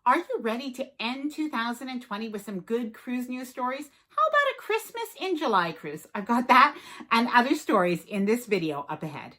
Are you ready to end 2020 with some good cruise news stories? How about a Christmas in July cruise? I've got that and other stories in this video up ahead.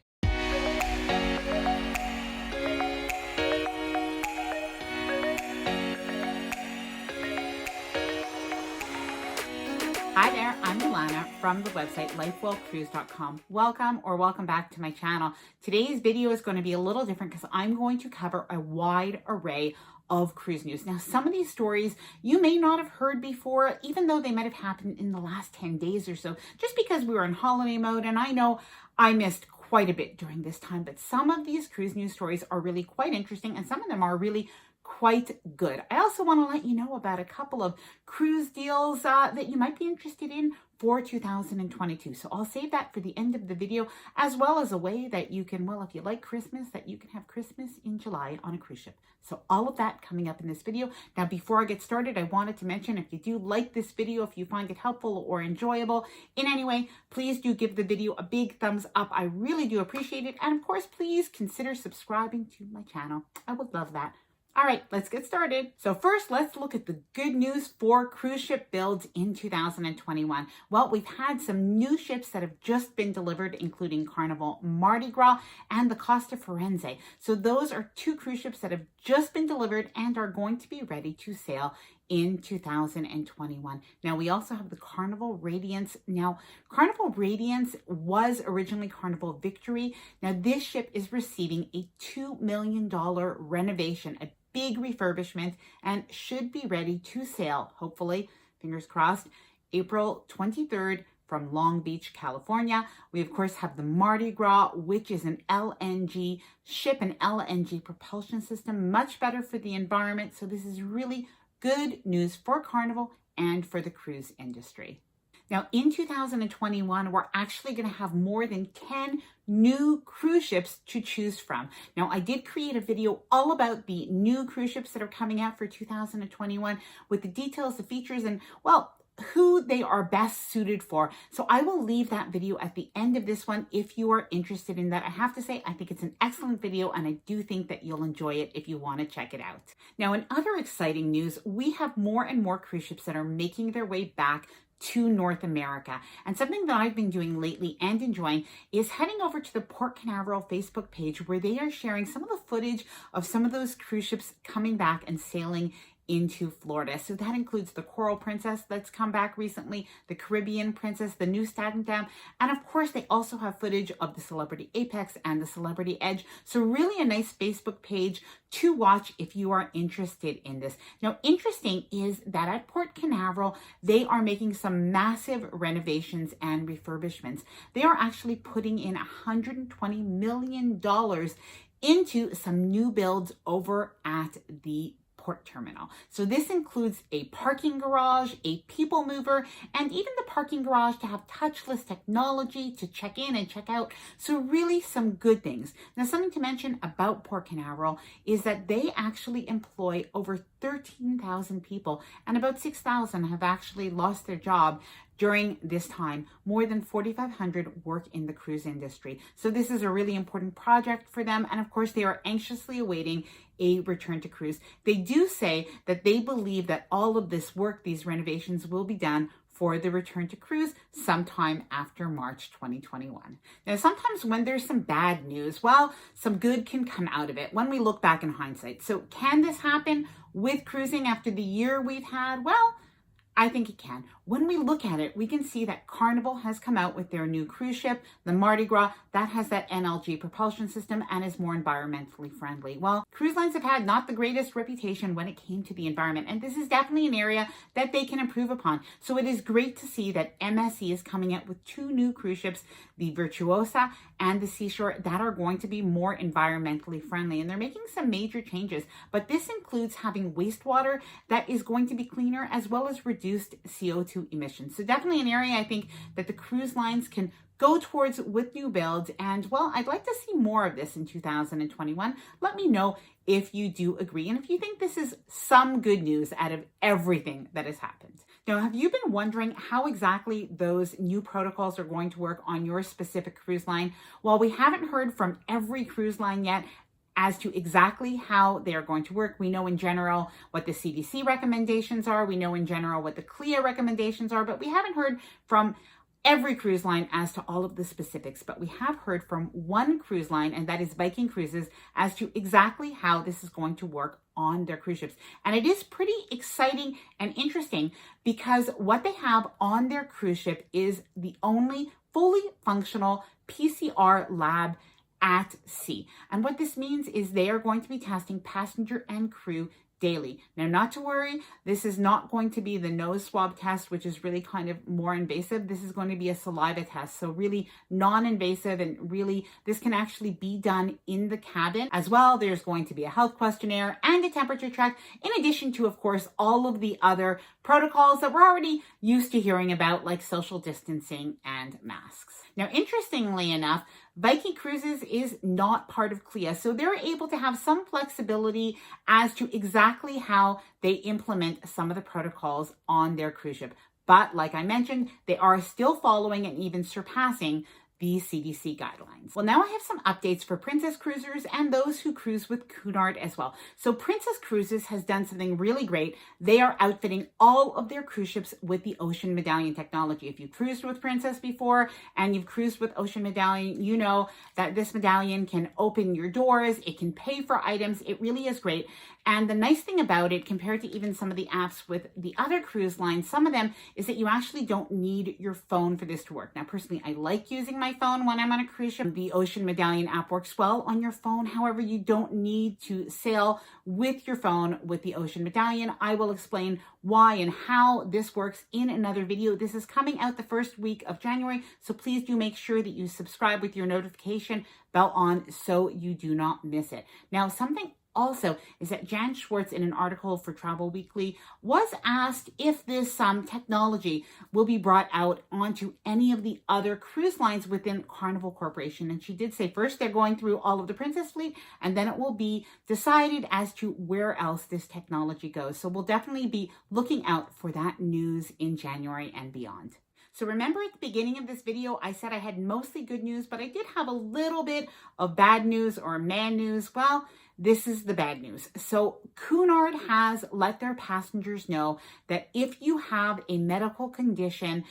Hi there, I'm Alana from the website lifewellcruise.com. Welcome back to my channel. Today's video is going to be a little different because I'm going to cover a wide array of cruise news. Now, some of these stories you may not have heard before, even though they might have happened in the last 10 days or so, just because we were in holiday mode. And I know I missed quite a bit during this time, but some of these cruise news stories are really quite interesting and some of them are really quite good. I also want to let you know about a couple of cruise deals that you might be interested in for 2022. So I'll save that for the end of the video, as well as a way that you can, well, if you like Christmas, that you can have Christmas in July on a cruise ship. So all of that coming up in this video. Now, before I get started, I wanted to mention, if you do like this video, if you find it helpful or enjoyable in any way, please do give the video a big thumbs up. I really do appreciate it. And of course, please consider subscribing to my channel. I would love that. All right, let's get started. So first, let's look at the good news for cruise ship builds in 2021. Well, we've had some new ships that have just been delivered, including Carnival Mardi Gras and the Costa Firenze. So those are two cruise ships that have just been delivered and are going to be ready to sail in 2021. Now, we also have the Carnival Radiance. Now, Carnival Radiance was originally Carnival Victory. Now, this ship is receiving a $2 million renovation, a big refurbishment, and should be ready to sail, hopefully, fingers crossed, April 23rd from Long Beach, California. We, of course, have the Mardi Gras, which is an LNG ship, an LNG propulsion system, much better for the environment. So this is really good news for Carnival and for the cruise industry. Now, in 2021, we're actually going to have more than 10 new cruise ships to choose from. Now, I did create a video all about the new cruise ships that are coming out for 2021 with the details, the features, and, well, who they are best suited for. So I will leave that video at the end of this one if you are interested in that. I have to say, I think it's an excellent video and I do think that you'll enjoy it if you want to check it out. Now, in other exciting news, we have more and more cruise ships that are making their way back to North America. And something that I've been doing lately and enjoying is heading over to the Port Canaveral Facebook page, where they are sharing some of the footage of some of those cruise ships coming back and sailing into Florida. So that includes the Coral Princess that's come back recently, the Caribbean Princess, the new Statendam, and of course they also have footage of the Celebrity Apex and the Celebrity Edge. So really a nice Facebook page to watch if you are interested in this. Now, interesting is that at Port Canaveral, they are making some massive renovations and refurbishments. They are actually putting in $120 million into some new builds over at the port terminal. So this includes a parking garage, a people mover, and even the parking garage to have touchless technology to check in and check out. So really some good things. Now, something to mention about Port Canaveral is that they actually employ over 13,000 people, and about 6,000 have actually lost their job during this time. More than 4,500 work in the cruise industry. So this is a really important project for them. And of course, they are anxiously awaiting a return to cruise. They do say that they believe that all of this work, these renovations, will be done for the return to cruise sometime after March 2021. Now, sometimes when there's some bad news, well, some good can come out of it when we look back in hindsight. So can this happen with cruising after the year we've had? Well, I think it can. When we look at it, we can see that Carnival has come out with their new cruise ship, the Mardi Gras, that has that LNG propulsion system and is more environmentally friendly. Well, cruise lines have had not the greatest reputation when it came to the environment, and this is definitely an area that they can improve upon. So it is great to see that MSC is coming out with two new cruise ships, the Virtuosa and the Seashore, that are going to be more environmentally friendly. And they're making some major changes, but this includes having wastewater that is going to be cleaner, as well as reduced CO2 emissions. So definitely an area I think that the cruise lines can go towards with new builds. And well, I'd like to see more of this in 2021. Let me know if you do agree and if you think this is some good news out of everything that has happened. Now, have you been wondering how exactly those new protocols are going to work on your specific cruise line? Well, we haven't heard from every cruise line yet as to exactly how they are going to work. We know in general what the CDC recommendations are. We know in general what the CLIA recommendations are, but we haven't heard from every cruise line as to all of the specifics. But we have heard from one cruise line, and that is Viking Cruises, as to exactly how this is going to work on their cruise ships. And it is pretty exciting and interesting because what they have on their cruise ship is the only fully functional PCR lab at sea. And what this means is they are going to be testing passenger and crew daily. Now, not to worry, this is not going to be the nose swab test, which is really kind of more invasive. This is going to be a saliva test. So really non-invasive, and really this can actually be done in the cabin as well. There's going to be a health questionnaire and a temperature check, in addition to, of course, all of the other protocols that we're already used to hearing about, like social distancing and masks. Now, interestingly enough, Viking Cruises is not part of CLIA, so they're able to have some flexibility as to exactly how they implement some of the protocols on their cruise ship. But like I mentioned, they are still following and even surpassing the CDC guidelines. Well, now I have some updates for Princess Cruisers and those who cruise with Cunard as well. So Princess Cruises has done something really great. They are outfitting all of their cruise ships with the Ocean Medallion technology. If you've cruised with Princess before and you've cruised with Ocean Medallion, you know that this medallion can open your doors, it can pay for items, it really is great. And the nice thing about it, compared to even some of the apps with the other cruise lines, some of them, is that you actually don't need your phone for this to work. Now, personally, I like using my phone when I'm on a cruise ship. The Ocean Medallion app works well on your phone. However, you don't need to sail with your phone with the Ocean Medallion. I will explain why and how this works in another video. This is coming out the first week of January, so please do make sure that you subscribe with your notification bell on so you do not miss it. Now, something also is that Jan Schwartz, in an article for Travel Weekly, was asked if this technology will be brought out onto any of the other cruise lines within Carnival Corporation. And she did say first they're going through all of the Princess fleet, and then it will be decided as to where else this technology goes. So we'll definitely be looking out for that news in January and beyond. So remember at the beginning of this video, I said I had mostly good news, but I did have a little bit of bad news or man news. Well, this is the bad news. So Cunard has let their passengers know that if you have a medical condition,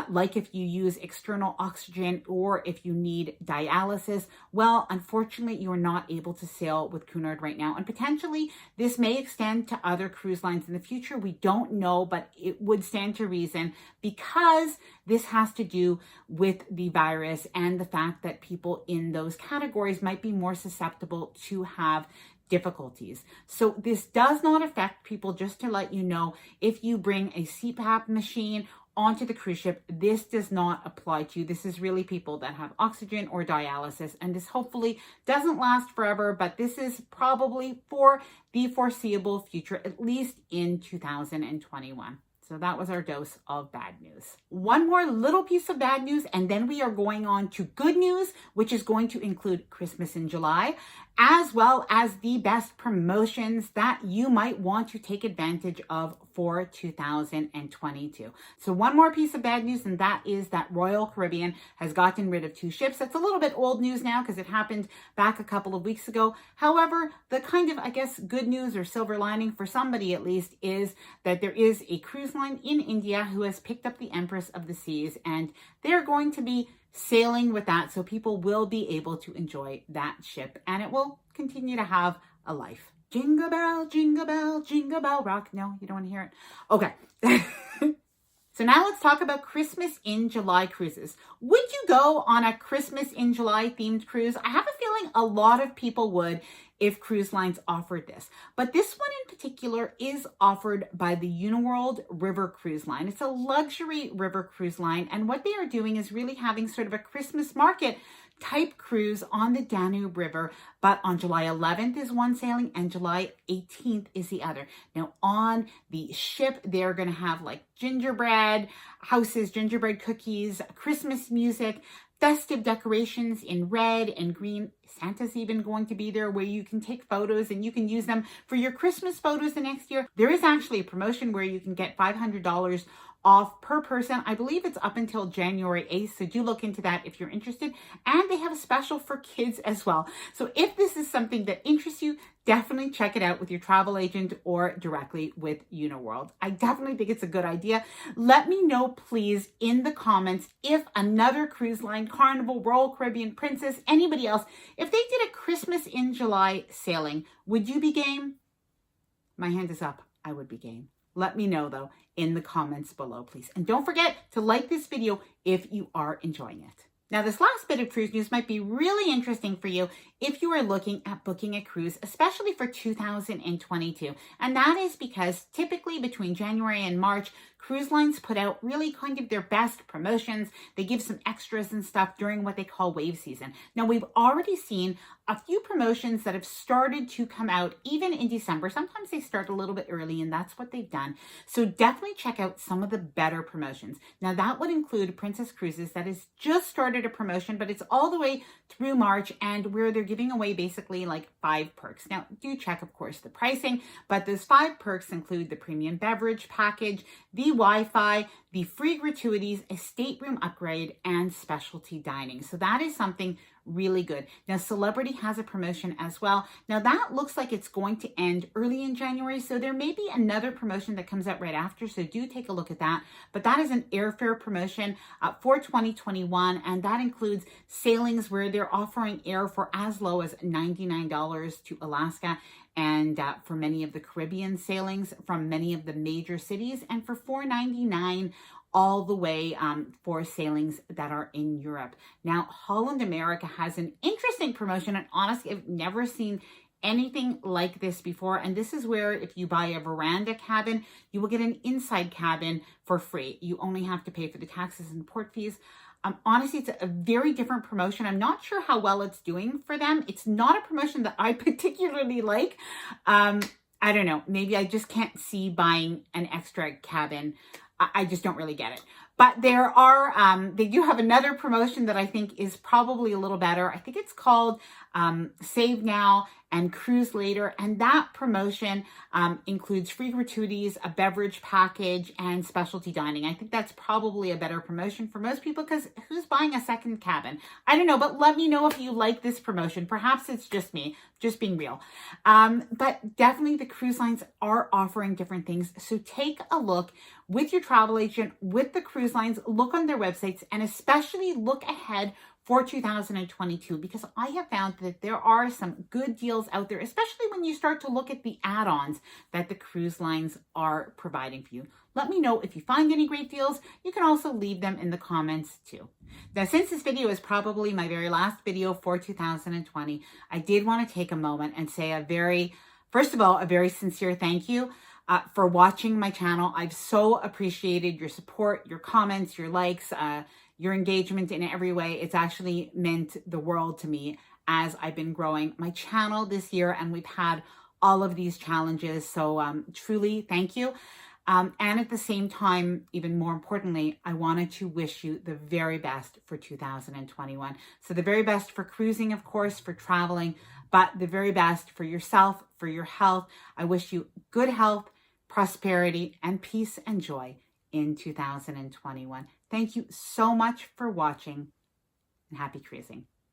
like if you use external oxygen or if you need dialysis, well, unfortunately, you're not able to sail with Cunard right now. And potentially this may extend to other cruise lines in the future. We don't know, but it would stand to reason because this has to do with the virus and the fact that people in those categories might be more susceptible to have difficulties. So this does not affect people, just to let you know. If you bring a CPAP machine onto the cruise ship, this does not apply to you. This is really people that have oxygen or dialysis, and this hopefully doesn't last forever, but this is probably for the foreseeable future, at least in 2021. So that was our dose of bad news. One more little piece of bad news, and then we are going on to good news, which is going to include Christmas in July, as well as the best promotions that you might want to take advantage of for 2022. So one more piece of bad news, and that is that Royal Caribbean has gotten rid of 2 ships. That's a little bit old news now because it happened back a couple of weeks ago. However, the kind of, I guess, good news or silver lining for somebody at least is that there is a cruise line in India who has picked up the Empress of the Seas, and they're going to be sailing with that, so people will be able to enjoy that ship, and it will continue to have a life. Jingle bell, jingle bell, jingle bell rock. No, you don't want to hear it? Okay. So now let's talk about Christmas in July cruises. Would you go on a Christmas in July themed cruise? I have a feeling a lot of people would if cruise lines offered this. But this one in particular is offered by the Uniworld River Cruise Line. It's a luxury river cruise line, and what they are doing is really having sort of a Christmas market type cruise on the Danube River, but on July 11th is one sailing and July 18th is the other. Now on the ship, they're going to have like gingerbread houses, gingerbread cookies, Christmas music, festive decorations in red and green. Santa's even going to be there where you can take photos and you can use them for your Christmas photos the next year. There is actually a promotion where you can get $500 off per person. I believe it's up until January 8th, so do look into that if you're interested. And they have a special for kids as well. So if this is something that interests you, definitely check it out with your travel agent or directly with Uniworld. I definitely think it's a good idea. Let me know, please, in the comments if another cruise line, Carnival, Royal Caribbean, Princess, anybody else, if they did a Christmas in July sailing, would you be game? My hand is up. I would be game. Let me know, though, in the comments below, please. And don't forget to like this video if you are enjoying it. Now, this last bit of cruise news might be really interesting for you if you are looking at booking a cruise, especially for 2022. And that is because typically between January and March, cruise lines put out really kind of their best promotions. They give some extras and stuff during what they call wave season. Now, we've already seen a few promotions that have started to come out even in December. Sometimes they start a little bit early, and that's what they've done. So definitely check out some of the better promotions. Now, that would include Princess Cruises that has just started a promotion, but it's all the way through March, and where they're giving away basically like 5 perks. Now, do check, of course, the pricing, but those 5 perks include the premium beverage package, the Wi-Fi, the free gratuities, a stateroom upgrade, and specialty dining. So that is something really good. Now, Celebrity has a promotion as well. Now, that looks like it's going to end early in January, so there may be another promotion that comes out right after, so do take a look at that. But that is an airfare promotion for 2021, and that includes sailings where they're offering air for as low as $99 to Alaska, and for many of the Caribbean sailings from many of the major cities, and for $4.99 all the way for sailings that are in Europe. Now, Holland America has an interesting promotion, and honestly, I've never seen anything like this before. And this is where if you buy a veranda cabin, you will get an inside cabin for free. You only have to pay for the taxes and port fees. Honestly, it's a very different promotion. I'm not sure how well it's doing for them. It's not a promotion that I particularly like. I don't know. Maybe I just can't see buying an extra cabin. I just don't really get it. But there are, they do have another promotion that I think is probably a little better. I think it's called Save Now and Cruise Later. And that promotion includes free gratuities, a beverage package, and specialty dining. I think that's probably a better promotion for most people, because who's buying a second cabin? I don't know, but let me know if you like this promotion. Perhaps it's just me, just being real. But definitely the cruise lines are offering different things. So take a look with your travel agent, with the cruise lines, look on their websites, and especially look ahead for 2022, because I have found that there are some good deals out there, especially when you start to look at the add-ons that the cruise lines are providing for you. Let me know if you find any great deals. You can also leave them in the comments too. Now, since this video is probably my very last video for 2020, I did want to take a moment and say first of all, a very sincere thank you for watching my channel. I've so appreciated your support, your comments, your likes, your engagement in every way. It's actually meant the world to me as I've been growing my channel this year, and we've had all of these challenges. So truly, thank you. And at the same time, even more importantly, I wanted to wish you the very best for 2021. So the very best for cruising, of course, for traveling, but the very best for yourself, for your health. I wish you good health, prosperity, and peace and joy in 2021. Thank you so much for watching, and happy cruising.